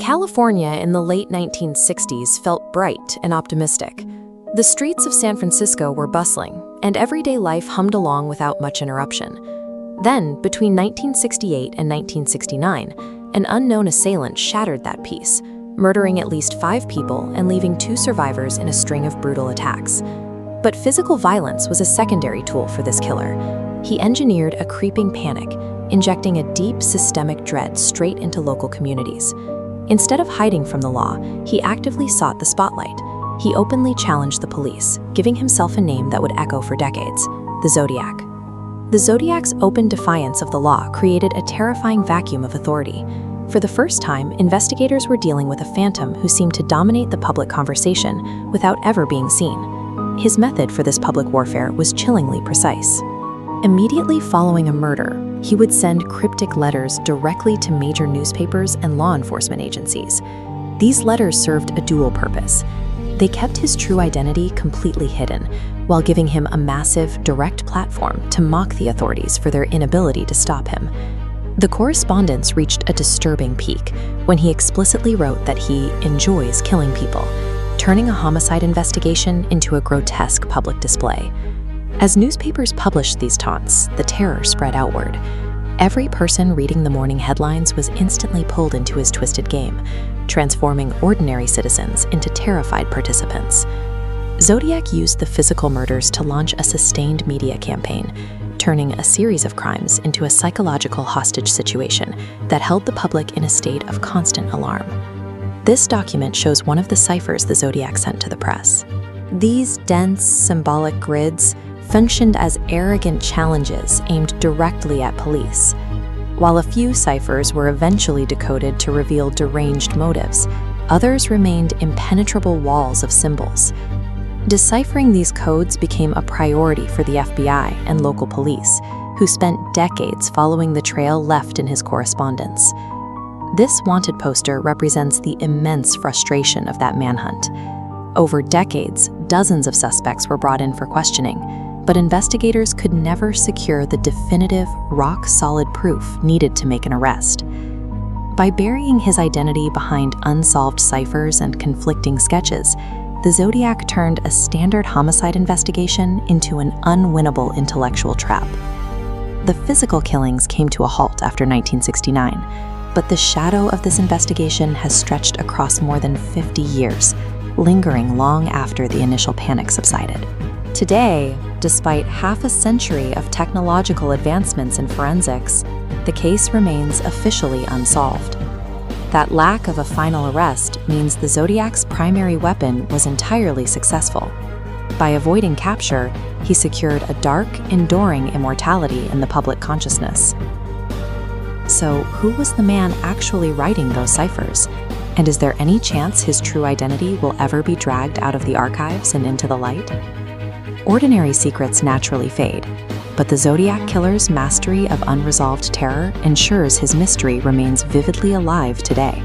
California in the late 1960s felt bright and optimistic. The streets of San Francisco were bustling, and everyday life hummed along without much interruption. Then, between 1968 and 1969, an unknown assailant shattered that peace, murdering at least 5 people and leaving 2 survivors in a string of brutal attacks. But physical violence was a secondary tool for this killer. He engineered a creeping panic, injecting a deep systemic dread straight into local communities. Instead of hiding from the law, he actively sought the spotlight. He openly challenged the police, giving himself a name that would echo for decades: the Zodiac. The Zodiac's open defiance of the law created a terrifying vacuum of authority. For the first time, investigators were dealing with a phantom who seemed to dominate the public conversation without ever being seen. His method for this public warfare was chillingly precise. Immediately following a murder, he would send cryptic letters directly to major newspapers and law enforcement agencies. These letters served a dual purpose. They kept his true identity completely hidden, while giving him a massive, direct platform to mock the authorities for their inability to stop him. The correspondence reached a disturbing peak when he explicitly wrote that he enjoys killing people, turning a homicide investigation into a grotesque public display. As newspapers published these taunts, the terror spread outward. Every person reading the morning headlines was instantly pulled into his twisted game, transforming ordinary citizens into terrified participants. Zodiac used the physical murders to launch a sustained media campaign, turning a series of crimes into a psychological hostage situation that held the public in a state of constant alarm. This document shows one of the ciphers the Zodiac sent to the press. These dense, symbolic grids functioned as arrogant challenges aimed directly at police. While a few ciphers were eventually decoded to reveal deranged motives, others remained impenetrable walls of symbols. Deciphering these codes became a priority for the FBI and local police, who spent decades following the trail left in his correspondence. This wanted poster represents the immense frustration of that manhunt. Over decades, dozens of suspects were brought in for questioning, but investigators could never secure the definitive, rock-solid proof needed to make an arrest. By burying his identity behind unsolved ciphers and conflicting sketches, the Zodiac turned a standard homicide investigation into an unwinnable intellectual trap. The physical killings came to a halt after 1969, but the shadow of this investigation has stretched across more than 50 years, lingering long after the initial panic subsided. Today, despite half a century of technological advancements in forensics, the case remains officially unsolved. That lack of a final arrest means the Zodiac's primary weapon was entirely successful. By avoiding capture, he secured a dark, enduring immortality in the public consciousness. So, who was the man actually writing those ciphers? And is there any chance his true identity will ever be dragged out of the archives and into the light? Ordinary secrets naturally fade, but the Zodiac killer's mastery of unresolved terror ensures his mystery remains vividly alive today.